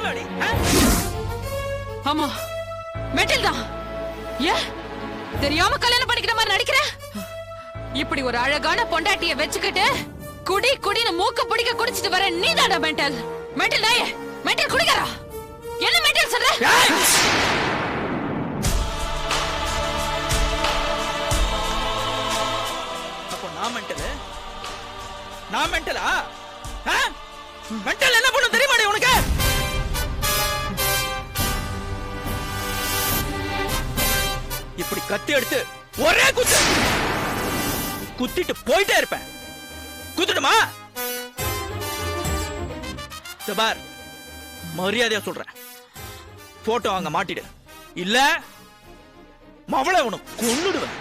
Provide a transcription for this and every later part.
கொல்லுவாடி. ஆமா மெட்டல் தான். ஏ தெரியாம கல்யாணம் பண்ணிக்கிற மாதிரி நடிக்கிற? இப்படி ஒரு அழகான பொண்டாட்டிய வச்சுக்கிட்டு குடி குடின்னு மூக்க பிடிக்க குடிச்சிட்டு வர நீதாடா மெண்டல். மெண்டல் நாயே, மெண்டல் குடிக்கறா. என்ன மெண்டல் சொல்ற? அப்போ நான் மெண்டலா? மெண்டல் என்ன பண்ணும் தெரியுமாடி உனக்கு? இப்படி கத்தி எடுத்து ஒரே குத்திட்டு போயிட்டே இருப்பேன். குத்துடுமா? பார், மரியாதையா சொல்றேன், போட்டோ அங்க மாட்டிடு, இல்ல மவளை உனக்கு கொன்னுடுவேன்.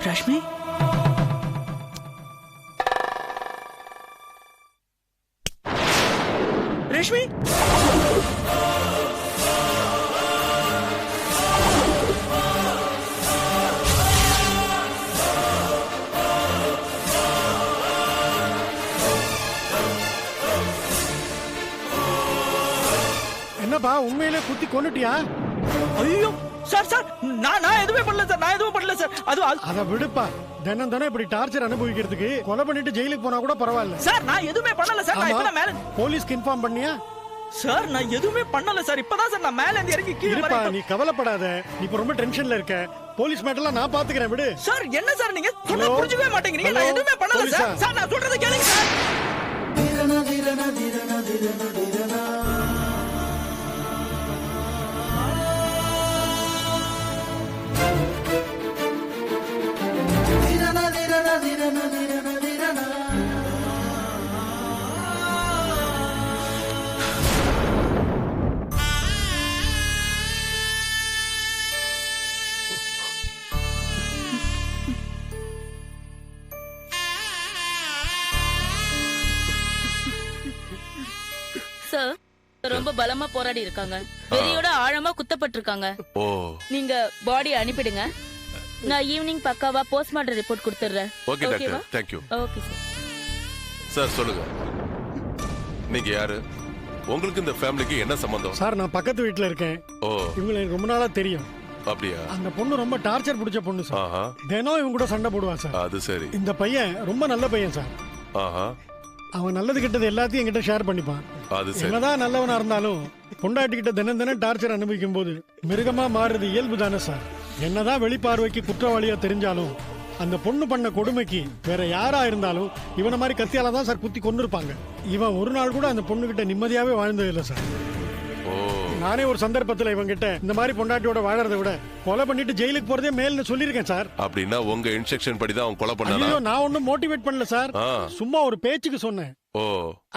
ரஷ்மி, ரஷ்மி, என்னப்பா உண்மையிலே குத்தி கொன்னுட்டியா? ஐயோ சார் சார், நான் எதுவுமே பண்ணல சார், நான் எதுவும் பண்ணல சார். அத விடுப்பா, தினம் தினம் இப்படி டார்ச்சர் அனுபவிக்கிறதுக்கு கொலை பண்ணிட்டு ஜெயிலுக்கு போனா கூட பரவாயில்ல சார். நான் எதுவுமே பண்ணல சார். நான் இப்பதான் மேல போலீஸ்க்கு இன்ஃபார்ம் பண்ணியா? சார் நான் எதுவுமே பண்ணல சார். இப்பதான் சார் நான் மேல இருந்து இறங்கி கீழே வரேன். நீ கவலைப்படாத, நீ இப்ப ரொம்ப டென்ஷன்ல இருக்க. போலீஸ் மேட்டர்லாம் நான் பாத்துக்கிறேன், விடு. சார் என்ன சார் நீங்க சொன்னா புரிஞ்சுக்கவே மாட்டேங்கிறீங்க. நான் எதுவுமே பண்ணல சார். சார் நான் சொல்றத கேளுங்க சார். சார் ரொம்ப பலமா போராடி இருக்காங்க. வெறியோட ஆழமா குத்தப்பட்டிருக்காங்க. நீங்க பாடி அனுப்பிடுங்க. நான் ஈவினிங் பக்காவா போஸ்ட்மார்ட்டம் ரிப்போர்ட் கொடுத்துறேன். Okay doctor, thank you. Okay sir. Sir சொல்லுங்க, நீங்க யாரு? உங்களுக்கு இந்த ஃபேமிலிக்கு என்ன சம்பந்தம்? சார் நான் பக்கத்து வீட்ல இருக்கேன். இவங்க எனக்கு ரொம்ப நாளா தெரியும். அப்படியா? அந்த பொண்ணு ரொம்ப டார்ச்சர் பிடிச்ச பொண்ணு சார். தினம் இவங்க கூட சண்டை போடுவான் சார். அது சரி. இந்த பையன் ரொம்ப நல்ல பையன் சார். அவன் நல்லது கிட்டது எல்லாத்தையும் என்கிட்ட ஷேர் பண்ணிப்பான். என்னதான் நல்லவனா இருந்தாலும் பொண்டாட்டி கிட்ட தினம் தினம் டார்ச்சர் அனுபவிக்கும் போது மிருகமா மாறுறது இயல்பு தானே சார். என்னதான் வெளிப்பார்வைக்கு குற்றவாளியா தெரிஞ்சாலும் அந்த பொண்ணு பண்ண கொடுமைக்கு வேற யாரா இருந்தாலும் இவனை மாதிரி கத்தியால தான் சார் குத்தி கொண்டு இருப்பாங்க. இவன் ஒரு நாள் கூட அந்த பொண்ணு கிட்ட நிம்மதியாவே வாழ்ந்தது இல்லை சார். நானே ஒரு சந்தர்ப்பத்துல இவங்க கிட்ட இந்த மாதிரி பொண்டாட்டியோட வாழறதை விட கொலை பண்ணிட்டு ஜெயிலுக்கு போறதே மேல்னு சொல்லியிருக்கேன் சார். அப்படின்னா உங்க இன்ஸ்ட்ரக்ஷன் படி தான் அவன் கொலை பண்ணானா? நான் ஒன்னும் மோட்டிவேட் பண்ணல சார், சும்மா ஒரு பேச்சுக்கு சொன்னேன்.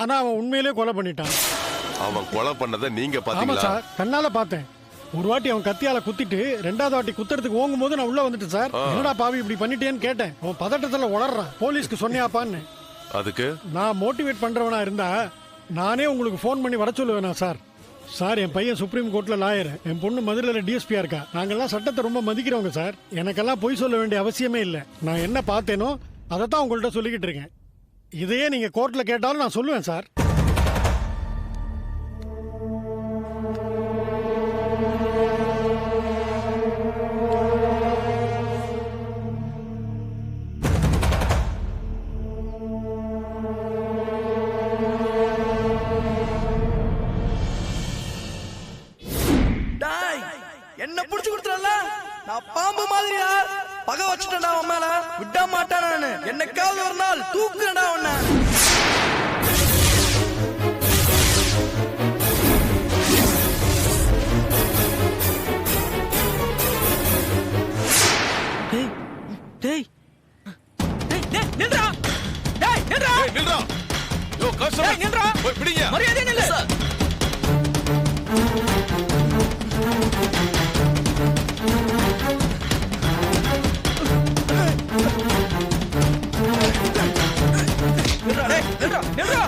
ஆனா அவன் உண்மையிலேயே கொலை பண்ணிட்டான். அவன் கொலை பண்ணதை நீங்க ஆமா பாத்தீங்களா? சார், கண்ணால பார்த்தேன். ஒரு வாட்டி அவன் கத்தியால குத்திட்டு ரெண்டாவது வாட்டி குத்துறதுக்கு ஓங்கும் போது நான் உள்ள வந்துட்டேன் சார். என்னடா பாவி இப்படி பண்ணிட்டேன்னு கேட்டேன். அவன் பதட்டத்துல உளறான். போலீஸ்க்கு சொன்னியாப்பான்னு. அதுக்கு நான் மோட்டிவேட் பண்றவனா இருந்தா நானே உங்களுக்கு போன் பண்ணி வர சொல்லுவேனா சார். சார் என் பையன் சுப்ரீம் கோர்ட்ல லாயர், என் பொண்ணு மதுரையில டிஎஸ்பியா இருக்கா. நாங்கெல்லாம் சட்டத்தை ரொம்ப மதிக்கிறவங்க சார். எனக்கெல்லாம் பொய் சொல்ல வேண்டிய அவசியமே இல்லை. நான் என்ன பார்த்தேனோ அதைத்தான் உங்கள்கிட்ட சொல்லிக்கிட்டு இருக்கேன். இதையே நீங்க கோர்ட்ல கேட்டாலும் நான் சொல்லுவேன் சார். என்ன புடிச்சு கொடுத்துறல? நான் பாம்பு மாதிரியா பகை வச்சுட்டேன்டா அவன் மேல விட மாட்டான் நானு என்னைக்காவது ஒரு நாள் தூக்குறேன்டா அவனை டேய் டேய் டேய் நில்றா டேய் நில்றா ஏய் நில்றா யோ கஸ்டமர் நில்றா போய் பிடிங்க மரியாதை நில்லு சார் நில்றா டேய் நில்றா நில்றா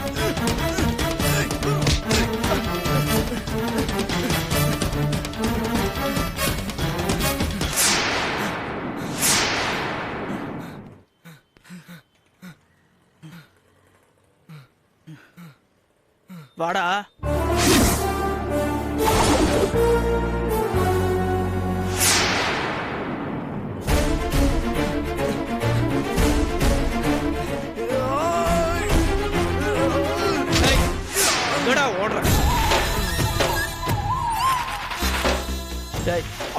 வாடா ஓடுற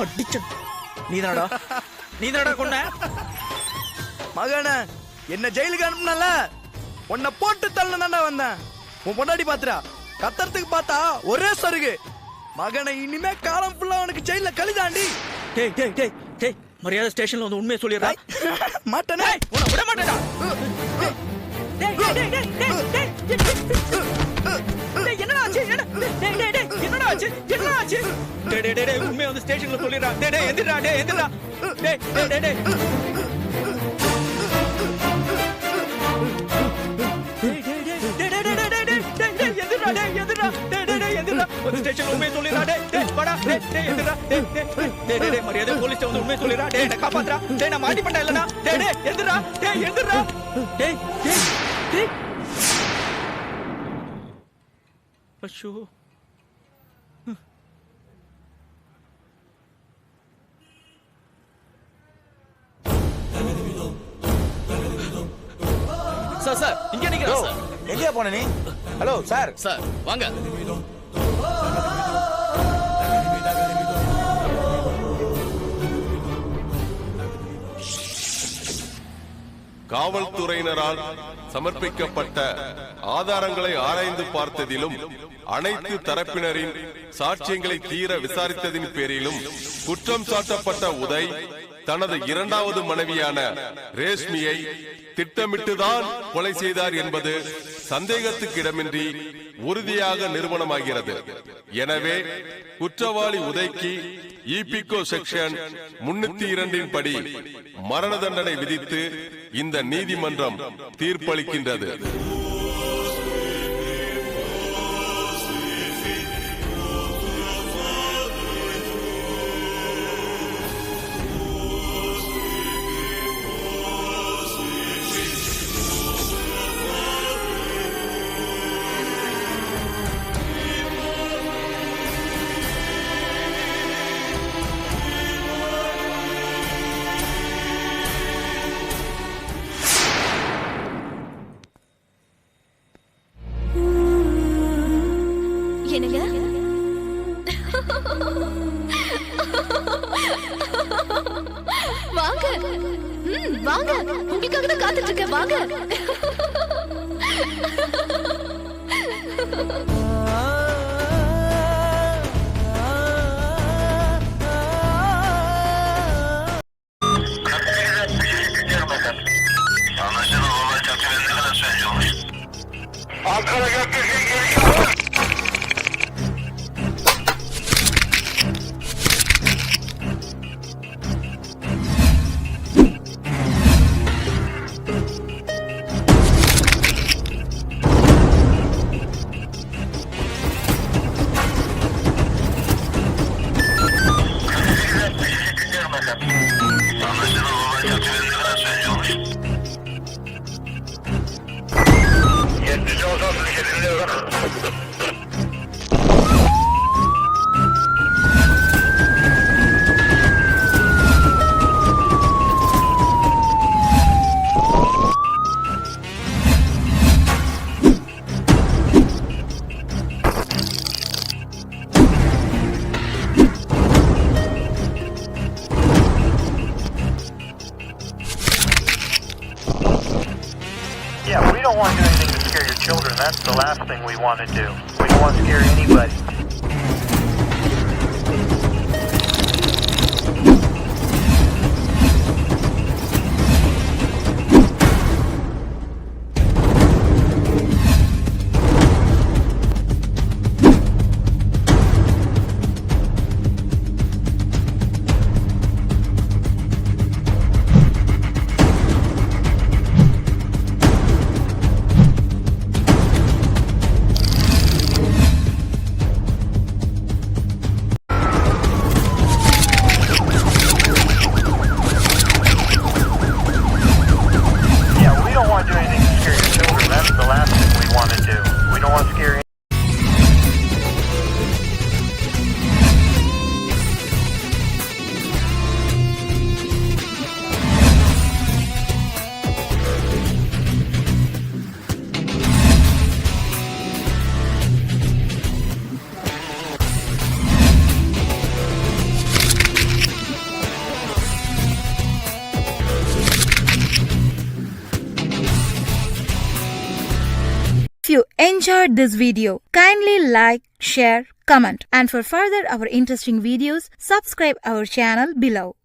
அடிச்ச நீதானடா கொண்ட மகன என்ன ஜெயிலுக்கு அனுப்புனல உன்னை போட்டு தள்ளனா வந்தேன் உன் பொண்டாடி பாத்துறா கத்தறதுக்கு பார்த்தா ஒரே சருகு மகனை இனிமே காலம் ஃபுல்லா உனக்கு ஜெயில கழிதாண்டி டேய் டேய் டேய் டேய் மரியாதை ஸ்டேஷன்ல வந்து உண்மையை சொல்லிடுறா மாட்டேனே உன்னை விட மாட்டேடா டேய் டேய் டேய் டேய் டேய் என்னடா ஆச்சு டேய் டேய் டேய் என்னடா ஆச்சு டேய் டேய் டேய் உண்மையை வந்து ஸ்டேஷன்ல சொல்லிடுறா டேய் டேய் எந்திரடா டேய் எந்திரடா டேய் டேய் டேய் டேய் ஸ்டேஷன் உண்மையை சொல்லிடுறா டேய் வாடா டேய் எந்திரடா டேய் மரியாதை போலீஸ் வந்து உண்மையை சொல்லிடுறா டேய் என்ன காப்பாத்துறா டேய் நான் மாட்டி பண்ணல இல்லனா டேய் எந்திரடா டேய் டேய் அச்சோ சார் இங்க நிக்கிறேன் சார் எங்கயா போன நீ ஹலோ சார் சார் வாங்க காவல்துறையினரால் சமர்ப்பிக்கப்பட்ட ஆதாரங்களை ஆராய்ந்து பார்த்ததிலும் அனைத்து தரப்பினரின் சாட்சியங்களை தீர விசாரித்ததின் பேரிலும் குற்றம் சாட்டப்பட்ட உதய் தனது இரண்டாவது மனைவியான ரேஷ்மியை திட்டமிட்டுதான் கொலை செய்தார் என்பது சந்தேகத்துக்கு இடமின்றி உறுதியாக நிரூபணமாகிறது. எனவே குற்றவாளி உதைக்கு ஈபிகோ செக்ஷன் 302 படி மரண தண்டனை விதித்து இந்த நீதிமன்றம் தீர்ப்பளிக்கின்றது. என்னங்க வாங்க வாங்க உங்களுக்காக தான் காத்துட்டு இருக்கேன் வாங்க children. That's the last thing we want to do. We don't want to scare anybody. Yeah, we don't want to do anything to scare your children. That's the last thing we want to do. We don't want to scare If you enjoyed this video, kindly like, share, comment, and for further our interesting videos, subscribe our channel below.